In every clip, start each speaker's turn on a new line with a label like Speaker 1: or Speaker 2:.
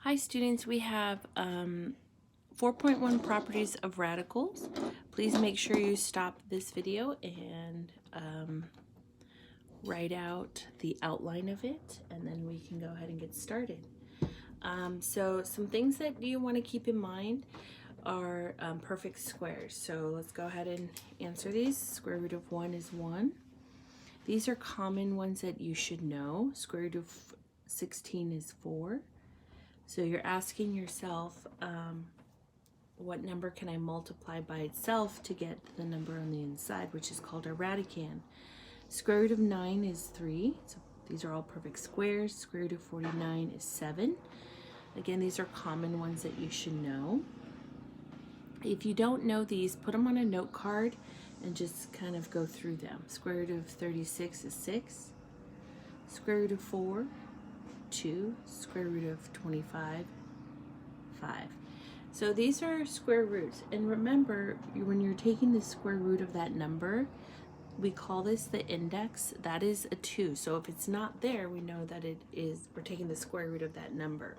Speaker 1: Hi students, we have 4.1 properties of radicals. Please make sure you stop this video and write out the outline of it, and then we can go ahead and get started. So some things that you want to keep in mind are perfect squares. So let's go ahead and answer these. Square root of 1 is 1. These are common ones that you should know. Square root of 16 is 4. So you're asking yourself, what number can I multiply by itself to get the number on the inside, which is called a radicand. Square root of 9 is 3. So these are all perfect squares. Square root of 49 is 7. Again, these are common ones that you should know. If you don't know these, put them on a note card and just kind of go through them. Square root of 36 is 6. Square root of 4, 2. Square root of 25, 5. So these are square roots. And remember, when you're taking the square root of that number, we call this the index. That is a 2. So if it's not there, we know that we're taking the square root of that number.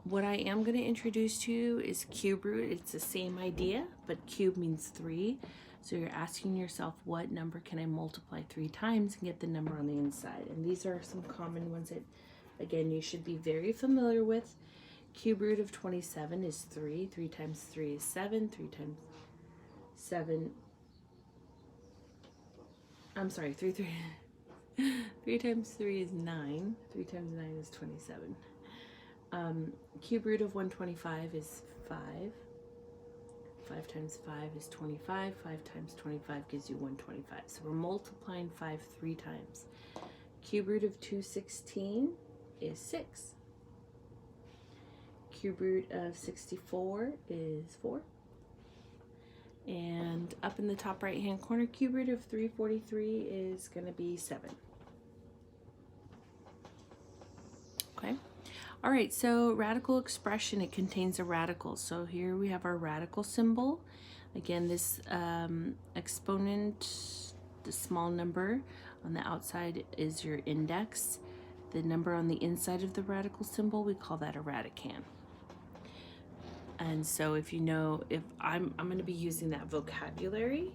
Speaker 1: What I am going to introduce to you is cube root. It's the same idea, but cube means 3. So you're asking yourself, what number can I multiply 3 times and get the number on the inside? And these are some common ones that, again, you should be very familiar with. Cube root of 27 is 3. 3 times 3 is 7. 3 times 7, I'm sorry, 3 times 3 is 9. 3 times 9 is 27. Cube root of 125 is 5. 5 times 5 is 25. 5 times 25 gives you 125. So we're multiplying 5 3 times. Cube root of 216 is 6. Cube root of 64 is 4. And up in the top right hand corner, cube root of 343 is going to be 7. Okay. All right, so radical expression, it contains a radical. So here we have our radical symbol. Again, this exponent, the small number on the outside is your index. The number on the inside of the radical symbol, we call that a radicand. And so if you know, if I'm going to be using that vocabulary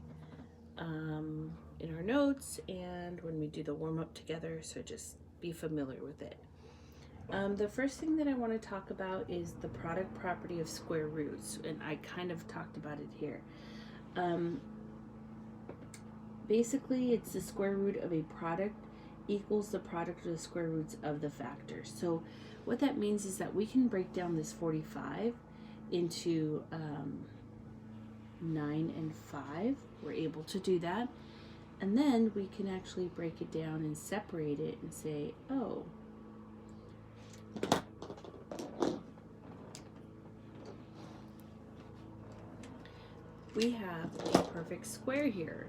Speaker 1: in our notes and when we do the warm-up together, so just be familiar with it. The first thing that I want to talk about is the product property of square roots, and I kind of talked about it here. Basically, it's the square root of a product equals the product of the square roots of the factors. So what that means is that we can break down this 45 into 9 and 5. We're able to do that. And then we can actually break it down and separate it and say, oh, we have a perfect square here.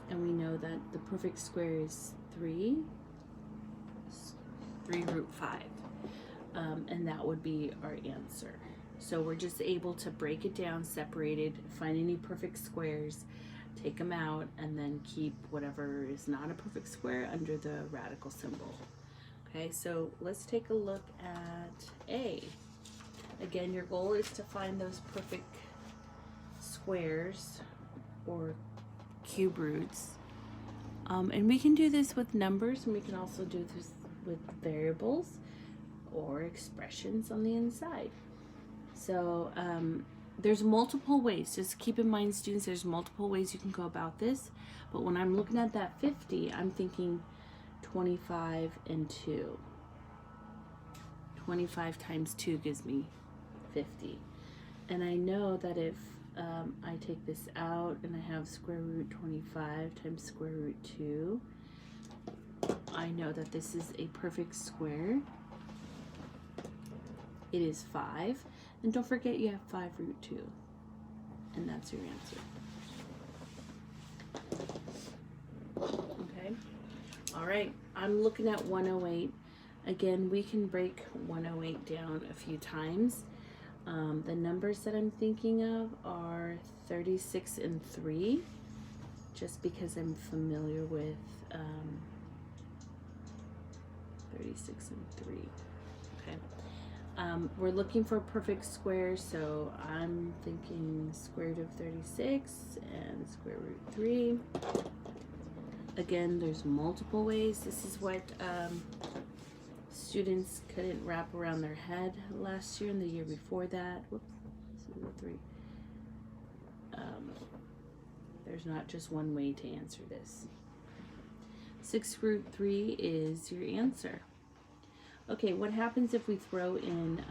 Speaker 1: And we know that the perfect square is 3 root 5. And that would be our answer. So we're just able to break it down, separate it, find any perfect squares, take them out, and then keep whatever is not a perfect square under the radical symbol. Okay, so let's take a look at A. Again, your goal is to find those perfect squares or cube roots. And we can do this with numbers, and we can also do this with variables or expressions on the inside. So there's multiple ways. Just keep in mind, students, there's multiple ways you can go about this. But when I'm looking at that 50, I'm thinking 25 and 2. 25 times 2 gives me 50. And I know that if I take this out and I have square root 25 times square root 2, I know that this is a perfect square. It is 5. And don't forget you have 5 root 2. And that's your answer. Okay. All right. I'm looking at 108. Again, we can break 108 down a few times. The numbers that I'm thinking of are 36 and 3, just because I'm familiar with 36 and 3. Okay. We're looking for a perfect square, so I'm thinking square root of 36 and square root 3. Again, there's multiple ways. This is what students couldn't wrap around their head last year and the year before that. Whoops, this is a 3. There's not just one way to answer this. 6 root 3 is your answer. Okay, what happens if we throw in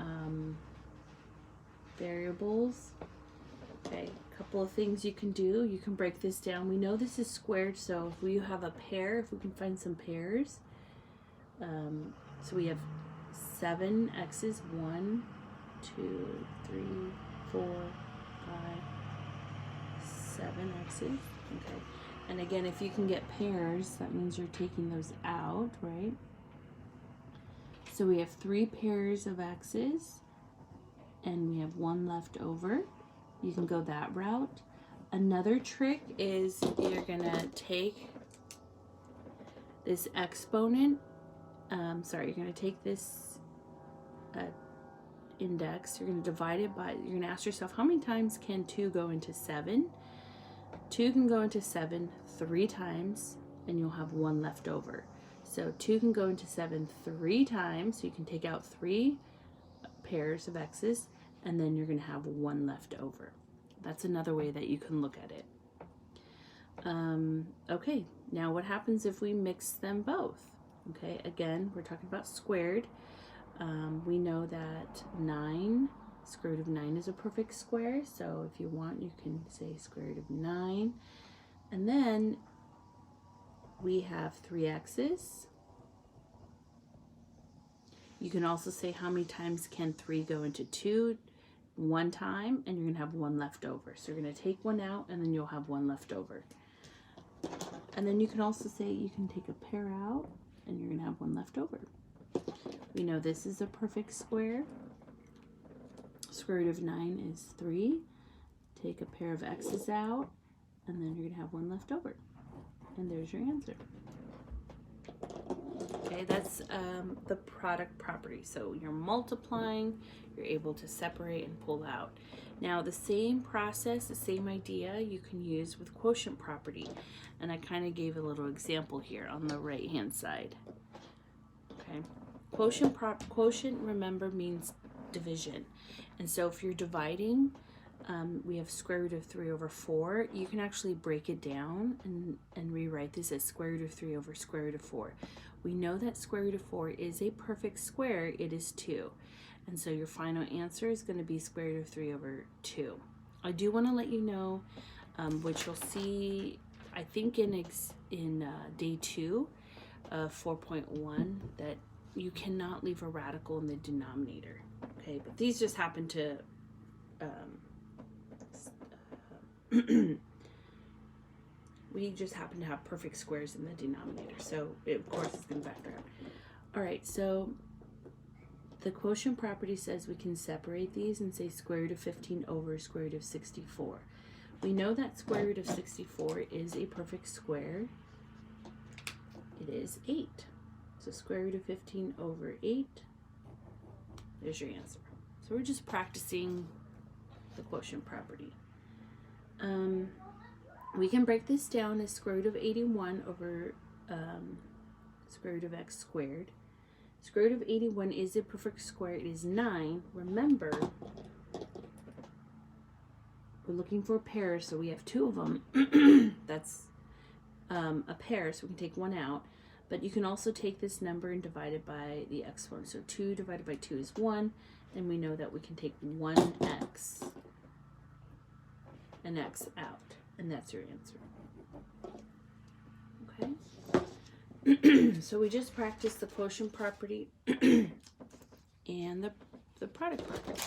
Speaker 1: variables? Okay, a couple of things you can do. You can break this down. We know this is squared, so if we have a pair, if we can find some pairs. So we have 7 x's, 1, 2, 3, 4, 5, 7 x's. Okay, and again, if you can get pairs, that means you're taking those out, right? So we have 3 pairs of x's, and we have 1 left over. You can go that route. Another trick is you're gonna take this exponent, you're gonna take this index, you're gonna divide it by, you're gonna ask yourself, how many times can 2 go into 7? 2 can go into 7 3 times, and you'll have 1 left over. So 2 can go into 7 3 times, so you can take out 3 pairs of x's, and then you're going to have 1 left over. That's another way that you can look at it. Okay, now what happens if we mix them both? Okay, again, we're talking about squared. We know that 9, square root of 9 is a perfect square, so if you want, you can say square root of 9. And then we have 3 x's. You can also say how many times can 3 go into 2? 1 time, and you're going to have 1 left over. So you're going to take 1 out, and then you'll have 1 left over. And then you can also say you can take a pair out, and you're going to have 1 left over. We know this is a perfect square. Square root of 9 is 3. Take a pair of x's out, and then you're going to have 1 left over. And there's your answer. Okay, that's the product property. So you're multiplying, you're able to separate and pull out. Now the same process, the same idea you can use with quotient property. And I kind of gave a little example here on the right hand side. Okay, quotient, remember, means division. And so if you're dividing, we have square root of 3 over 4. You can actually break it down and rewrite this as square root of 3 over square root of 4. We know that square root of 4 is a perfect square. It is 2. And so your final answer is going to be square root of 3 over 2. I do want to let you know, which you'll see, I think in day 2 of 4.1, that you cannot leave a radical in the denominator. Okay, but these just happen to we just happen to have perfect squares in the denominator, so it, of course, it's going to factor out. All right, so the quotient property says we can separate these and say square root of 15 over square root of 64. We know that square root of 64 is a perfect square. It is 8. So square root of 15 over 8, there's your answer. So we're just practicing the quotient property. We can break this down as square root of 81 over square root of x squared. Square root of 81 is a perfect square. It is 9. Remember, we're looking for a pair, so we have 2 of them. That's a pair, so we can take 1 out. But you can also take this number and divide it by the exponent. So 2 divided by 2 is 1, and we know that we can take an x out, and that's your answer. Okay? So we just practiced the quotient property and the product property.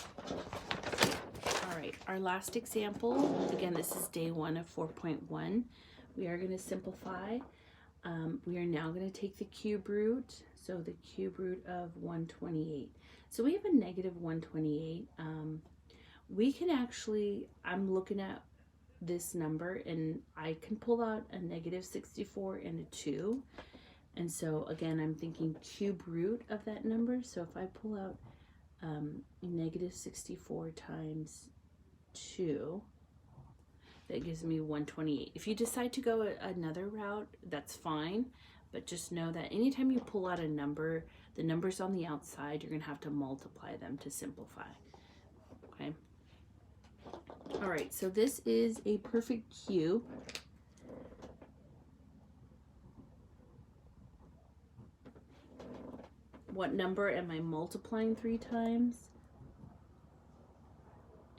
Speaker 1: All right, our last example, again, this is day 1 of 4.1. We are going to simplify. We are now going to take the cube root, so the cube root of 128. So we have a negative 128. We can actually, I'm looking at this number, and I can pull out a negative 64 and a 2. And so again, I'm thinking cube root of that number. So if I pull out negative 64 times 2, that gives me 128. If you decide to go another route, that's fine. But just know that anytime you pull out a number, the numbers on the outside, you're going to have to multiply them to simplify. Okay. All right, so this is a perfect cube. What number am I multiplying 3 times?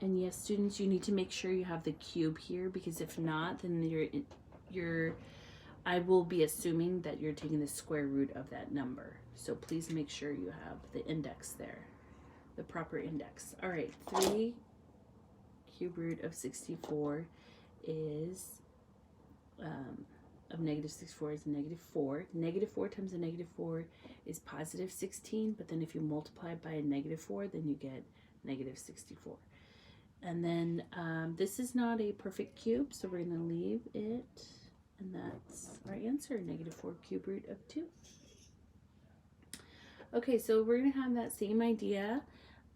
Speaker 1: And yes, students, you need to make sure you have the cube here, because if not, then I will be assuming that you're taking the square root of that number. So please make sure you have the index there, the proper index. All right, 3 cube root of 64 is, of negative 64 is negative 4. Negative 4 times a negative 4 is positive 16, but then if you multiply by a negative 4, then you get negative 64. And then this is not a perfect cube, so we're going to leave it, and that's our answer, negative 4 cube root of 2. Okay, so we're going to have that same idea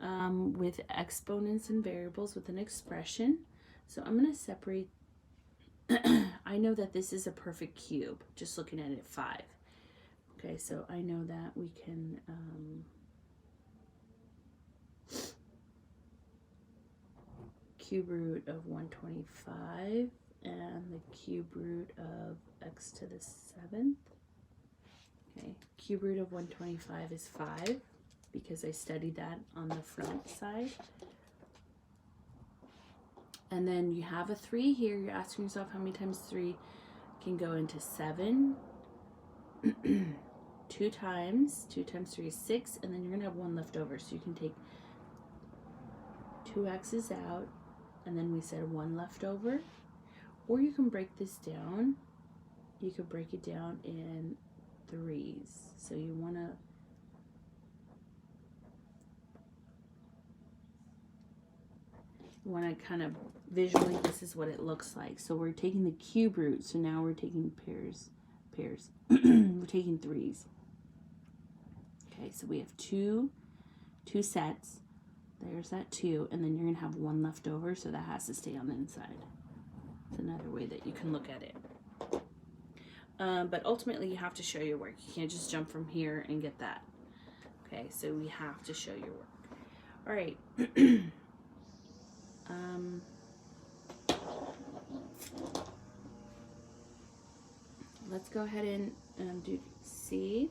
Speaker 1: with exponents and variables with an expression. So I'm going to separate. I know that this is a perfect cube, just looking at it 5. Okay, so I know that we can cube root of 125 and the cube root of x to the 7th. Okay, cube root of 125 is 5 because I studied that on the front side. And then you have a 3 here. You're asking yourself how many times 3 can go into 7. 2 times 3 is 6, and then you're going to have 1 left over. So you can take 2 x's out, and then we said 1 left over. Or you can break this down. You could break it down in 3s. So you want to kind of visually, this is what it looks like. So we're taking the cube root, so now we're taking pairs. We're taking 3s. Okay, so we have two sets. There's that 2, and then you're going to have 1 left over, so that has to stay on the inside. It's another way that you can look at it. But ultimately, you have to show your work. You can't just jump from here and get that. Okay, so we have to show your work. All right. Let's go ahead and do C.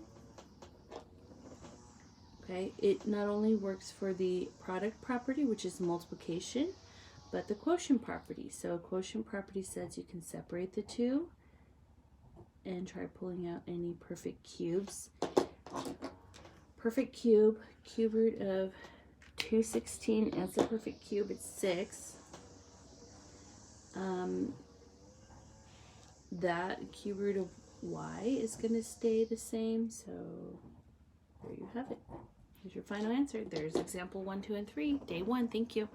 Speaker 1: Okay, it not only works for the product property, which is multiplication, but the quotient property. So a quotient property says you can separate the 2 and try pulling out any perfect cubes. Perfect cube, cube root of 216 as a perfect cube, it's 6. That cube root of y is going to stay the same, so there you have it. Here's your final answer. There's example 1, 2, and 3, day 1. Thank you.